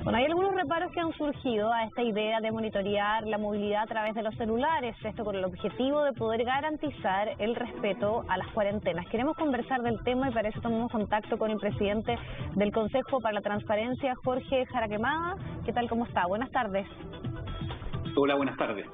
Bueno, hay algunos reparos que han surgido a esta idea de monitorear la movilidad a través de los celulares, esto con el objetivo de poder garantizar el respeto a las cuarentenas. Queremos conversar del tema y para eso tomamos contacto con el presidente del Consejo para la Transparencia, Jorge Jaraquemada. ¿Qué tal? ¿Cómo está? Buenas tardes. Hola, buenas tardes.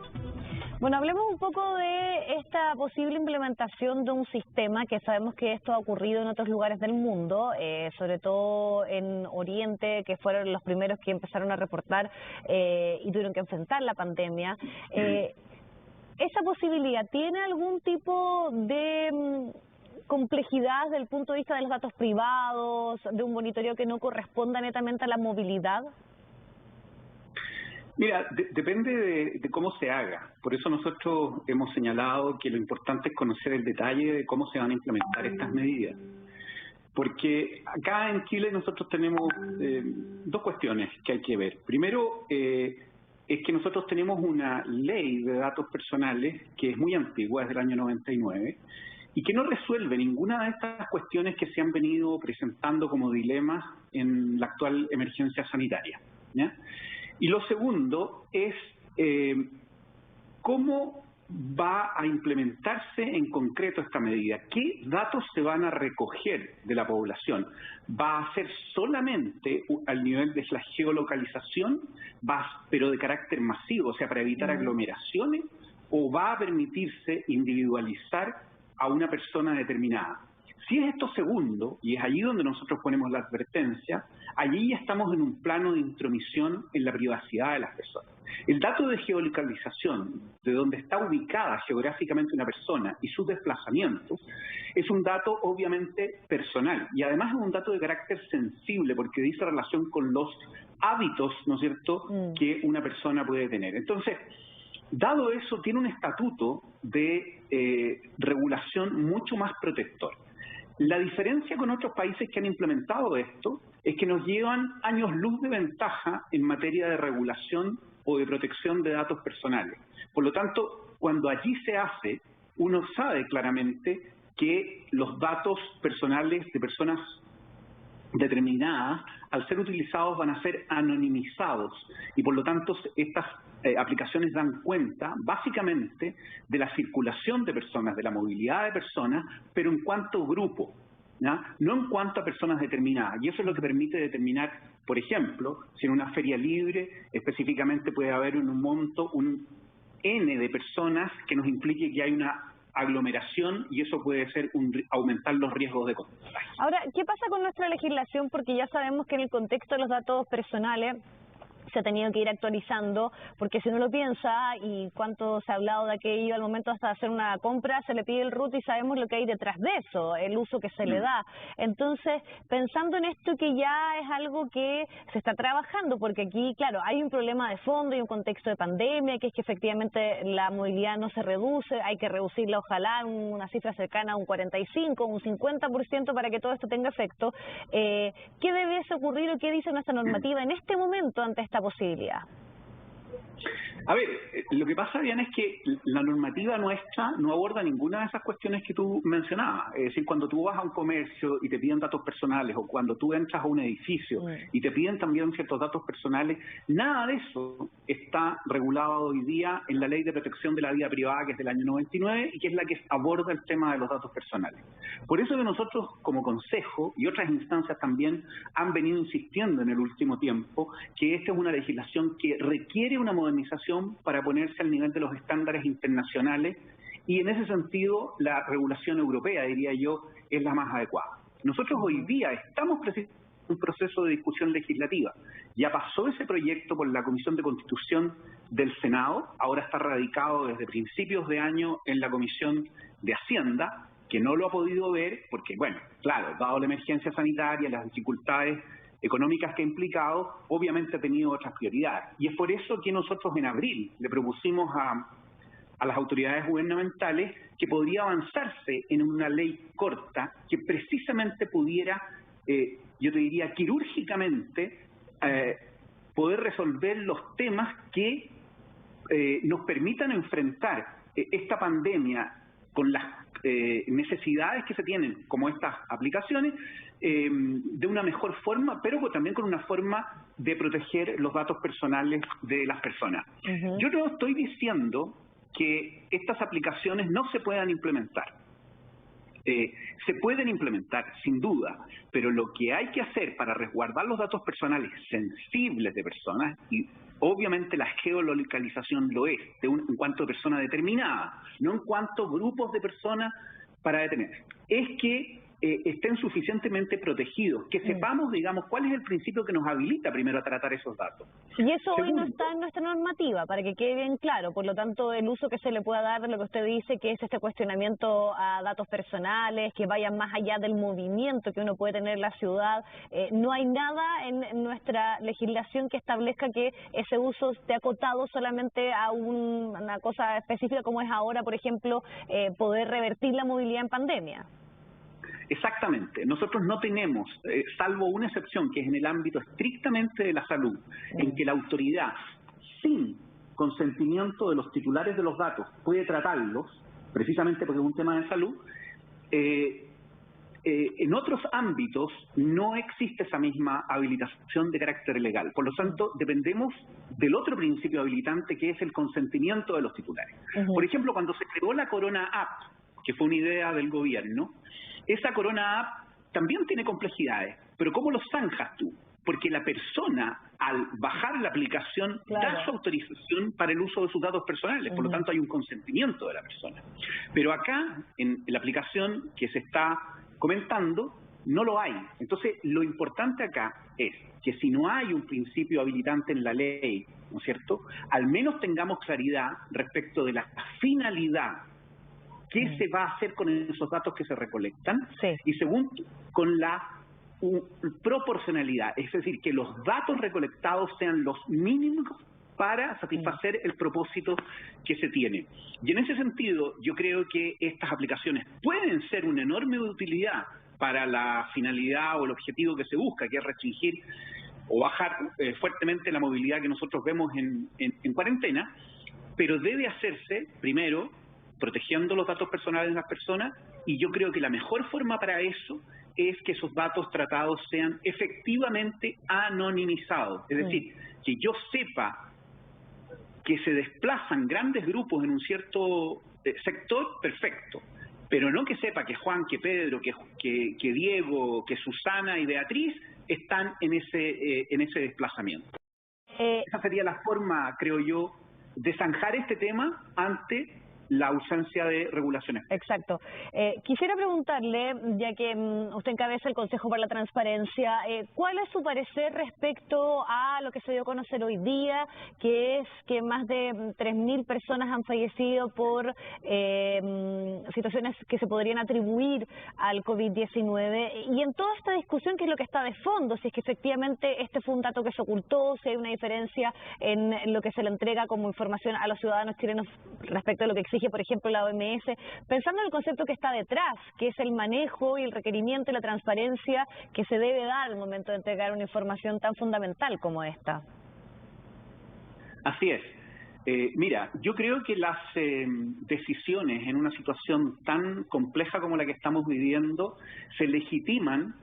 Bueno, hablemos un poco de esta posible implementación de un sistema, que sabemos que esto ha ocurrido en otros lugares del mundo, sobre todo en Oriente, que fueron los primeros que empezaron a reportar y tuvieron que enfrentar la pandemia. ¿Esa posibilidad tiene algún tipo de complejidad desde el punto de vista de los datos privados, de un monitoreo que no corresponda netamente a la movilidad? Mira, depende de cómo se haga. Por eso nosotros hemos señalado que lo importante es conocer el detalle de cómo se van a implementar estas medidas. Porque acá en Chile nosotros tenemos dos cuestiones que hay que ver. Primero, es que nosotros tenemos una ley de datos personales que es muy antigua, es del año 99, y que no resuelve ninguna de estas cuestiones que se han venido presentando como dilemas en la actual emergencia sanitaria, ¿ya? Y lo segundo es cómo va a implementarse en concreto esta medida. ¿Qué datos se van a recoger de la población? ¿Va a ser solamente al nivel de la geolocalización, pero de carácter masivo, o sea, para evitar aglomeraciones, o va a permitirse individualizar a una persona determinada? Si es esto segundo, y es allí donde nosotros ponemos la advertencia, allí ya estamos en un plano de intromisión en la privacidad de las personas. El dato de geolocalización, de donde está ubicada geográficamente una persona y sus desplazamientos, es un dato obviamente personal y además es un dato de carácter sensible porque dice relación con los hábitos, ¿no es cierto?, que una persona puede tener. Entonces, dado eso, tiene un estatuto de regulación mucho más protector. La diferencia con otros países que han implementado esto es que nos llevan años luz de ventaja en materia de regulación o de protección de datos personales. Por lo tanto, cuando allí se hace, uno sabe claramente que los datos personales de personas determinadas, al ser utilizados, van a ser anonimizados y por lo tanto estas aplicaciones dan cuenta básicamente de la circulación de personas, de la movilidad de personas, pero en cuanto grupo, ¿ya? No en cuanto a personas determinadas. Y eso es lo que permite determinar, por ejemplo, si en una feria libre específicamente puede haber un monto, un N de personas que nos implique que hay una aglomeración y eso puede ser aumentar los riesgos de contagio. Ahora, ¿qué pasa con nuestra legislación? Porque ya sabemos que en el contexto de los datos personales se ha tenido que ir actualizando, porque si uno lo piensa, y cuánto se ha hablado de aquello al momento hasta de hacer una compra, se le pide el RUT y sabemos lo que hay detrás de eso, el uso que se le da. Entonces, pensando en esto que ya es algo que se está trabajando, porque aquí, claro, hay un problema de fondo y un contexto de pandemia, que es que efectivamente la movilidad no se reduce, hay que reducirla ojalá una cifra cercana a un 45, un 50% para que todo esto tenga efecto. ¿Qué debe ocurrir o qué dice nuestra normativa en este momento ante esta posibilidad? A ver, lo que pasa, Diana, es que la normativa nuestra no aborda ninguna de esas cuestiones que tú mencionabas. Es decir, cuando tú vas a un comercio y te piden datos personales, o cuando tú entras a un edificio y te piden también ciertos datos personales, nada de eso está regulado hoy día en la Ley de Protección de la Vida Privada, que es del año 99 y que es la que aborda el tema de los datos personales. Por eso que nosotros, como Consejo y otras instancias también, han venido insistiendo en el último tiempo que esta es una legislación que requiere una modernización para ponerse al nivel de los estándares internacionales y en ese sentido la regulación europea, diría yo, es la más adecuada. Nosotros hoy día estamos presentes en un proceso de discusión legislativa. Ya pasó ese proyecto por la Comisión de Constitución del Senado, ahora está radicado desde principios de año en la Comisión de Hacienda, que no lo ha podido ver porque, bueno, claro, dado la emergencia sanitaria, las dificultades económicas que ha implicado, obviamente ha tenido otras prioridades. Y es por eso que nosotros en abril le propusimos a las autoridades gubernamentales que podría avanzarse en una ley corta que precisamente pudiera, yo te diría, quirúrgicamente, poder resolver los temas que nos permitan enfrentar esta pandemia con las necesidades que se tienen, como estas aplicaciones, de una mejor forma, pero también con una forma de proteger los datos personales de las personas. Yo no estoy diciendo que estas aplicaciones no se puedan implementar. Se pueden implementar, sin duda, pero lo que hay que hacer para resguardar los datos personales sensibles de personas, y obviamente la geolocalización lo es, en cuanto a persona determinada, no en cuanto a grupos de personas para detener, es que estén suficientemente protegidos, que sepamos, digamos, cuál es el principio que nos habilita primero a tratar esos datos. Y eso hoy no está en nuestra normativa, para que quede bien claro. Por lo tanto, el uso que se le pueda dar de lo que usted dice, que es este cuestionamiento a datos personales, que vayan más allá del movimiento que uno puede tener en la ciudad, no hay nada en nuestra legislación que establezca que ese uso esté acotado solamente a una cosa específica como es ahora, por ejemplo, poder revertir la movilidad en pandemia. Exactamente. Nosotros no tenemos, salvo una excepción, que es en el ámbito estrictamente de la salud, en que la autoridad, sin consentimiento de los titulares de los datos, puede tratarlos, precisamente porque es un tema de salud. En otros ámbitos no existe esa misma habilitación de carácter legal. Por lo tanto, dependemos del otro principio habilitante, que es el consentimiento de los titulares. Por ejemplo, cuando se creó la Corona App, que fue una idea del gobierno, esa Corona App también tiene complejidades, pero ¿cómo lo zanjas tú? Porque la persona, al bajar la aplicación, da su autorización para el uso de sus datos personales, por lo tanto hay un consentimiento de la persona. Pero acá, en la aplicación que se está comentando, no lo hay. Entonces, lo importante acá es que si no hay un principio habilitante en la ley, ¿no es cierto?, al menos tengamos claridad respecto de la finalidad. ¿Qué se va a hacer con esos datos que se recolectan? Y segundo, con la proporcionalidad, es decir, que los datos recolectados sean los mínimos para satisfacer el propósito que se tiene. Y en ese sentido, yo creo que estas aplicaciones pueden ser una enorme utilidad para la finalidad o el objetivo que se busca, que es restringir o bajar fuertemente la movilidad que nosotros vemos en cuarentena, pero debe hacerse, primero, protegiendo los datos personales de las personas, y yo creo que la mejor forma para eso es que esos datos tratados sean efectivamente anonimizados. Es decir, que yo sepa que se desplazan grandes grupos en un cierto sector, perfecto, pero no que sepa que Juan, que Pedro, que Diego, que Susana y Beatriz están en ese desplazamiento. Esa sería la forma, creo yo, de zanjar este tema ante la ausencia de regulaciones. Exacto. Quisiera preguntarle, ya que usted encabeza el Consejo para la Transparencia, ¿cuál es su parecer respecto a lo que se dio a conocer hoy día, que es que más de 3.000 personas han fallecido por situaciones que se podrían atribuir al COVID-19? Y en toda esta discusión, ¿qué es lo que está de fondo? Si es que efectivamente este fue un dato que se ocultó, si hay una diferencia en lo que se le entrega como información a los ciudadanos chilenos respecto a lo que exige, por ejemplo, la OMS, pensando en el concepto que está detrás, que es el manejo y el requerimiento y la transparencia que se debe dar al momento de entregar una información tan fundamental como esta. Así es. Mira, yo creo que las decisiones en una situación tan compleja como la que estamos viviendo se legitiman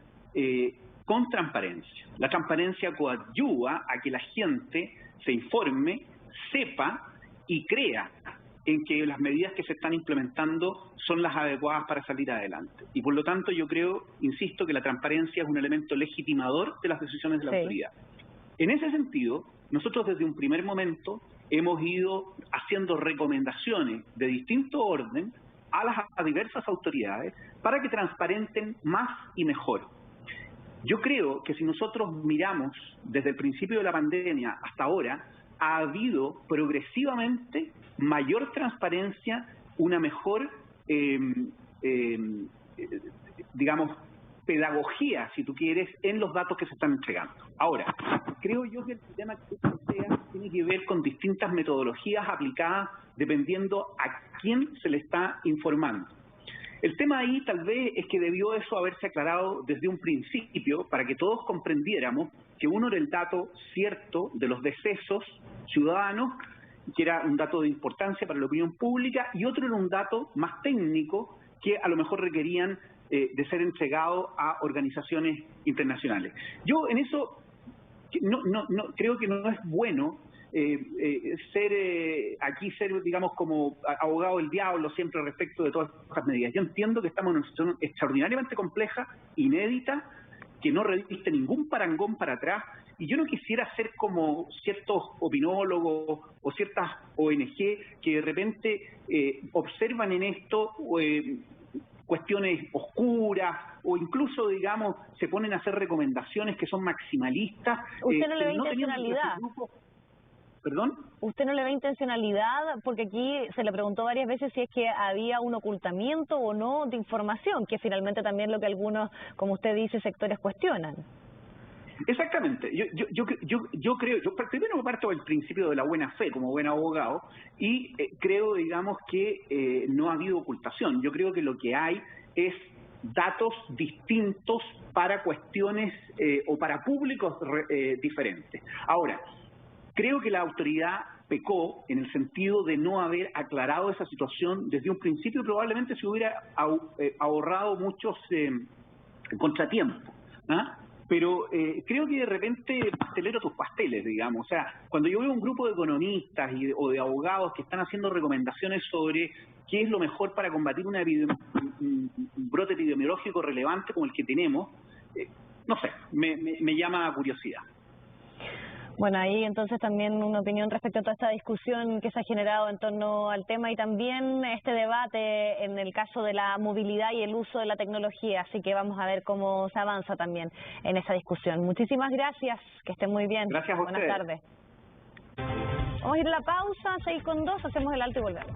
con transparencia. La transparencia coadyuva a que la gente se informe, sepa y crea en que las medidas que se están implementando son las adecuadas para salir adelante. Y por lo tanto yo creo, insisto, que la transparencia es un elemento legitimador de las decisiones de la autoridad. En ese sentido, nosotros desde un primer momento hemos ido haciendo recomendaciones de distinto orden a diversas autoridades para que transparenten más y mejor. Yo creo que si nosotros miramos desde el principio de la pandemia hasta ahora, ha habido progresivamente mayor transparencia, una mejor, digamos, pedagogía, si tú quieres, en los datos que se están entregando. Ahora, creo yo que el sistema que tú planteas tiene que ver con distintas metodologías aplicadas dependiendo a quién se le está informando. El tema ahí tal vez es que debió eso haberse aclarado desde un principio para que todos comprendiéramos que uno era el dato cierto de los decesos ciudadanos, que era un dato de importancia para la opinión pública, y otro era un dato más técnico que a lo mejor requerían de ser entregado a organizaciones internacionales. Yo en eso creo que no es bueno ser digamos, como abogado del diablo siempre respecto de todas estas medidas. Yo entiendo que estamos en una situación extraordinariamente compleja, inédita, que no reviste ningún parangón para atrás, y yo no quisiera ser como ciertos opinólogos o ciertas ONG que de repente observan en esto cuestiones oscuras o incluso, digamos, se ponen a hacer recomendaciones que son maximalistas. ¿Usted no le ve intencionalidad? ¿Perdón? ¿Usted no le ve intencionalidad? Porque aquí se le preguntó varias veces si es que había un ocultamiento o no de información, que finalmente también lo que algunos, como usted dice, sectores cuestionan. Exactamente. Yo creo, primero parto del principio de la buena fe como buen abogado y creo, digamos, que no ha habido ocultación. Yo creo que lo que hay es datos distintos para cuestiones o para públicos diferentes. Ahora, creo que la autoridad pecó en el sentido de no haber aclarado esa situación desde un principio y probablemente se hubiera ahorrado muchos contratiempos, ¿ah? Pero creo que de repente pastelero tus pasteles, digamos. O sea, cuando yo veo un grupo de economistas o de abogados que están haciendo recomendaciones sobre qué es lo mejor para combatir un brote epidemiológico relevante como el que tenemos, no sé, me llama curiosidad. Bueno, ahí entonces también una opinión respecto a toda esta discusión que se ha generado en torno al tema y también este debate en el caso de la movilidad y el uso de la tecnología, así que vamos a ver cómo se avanza también en esa discusión. Muchísimas gracias, que estén muy bien. Gracias a ustedes. Buenas tardes. Vamos a ir a la pausa, 6:02, hacemos el alto y volvemos.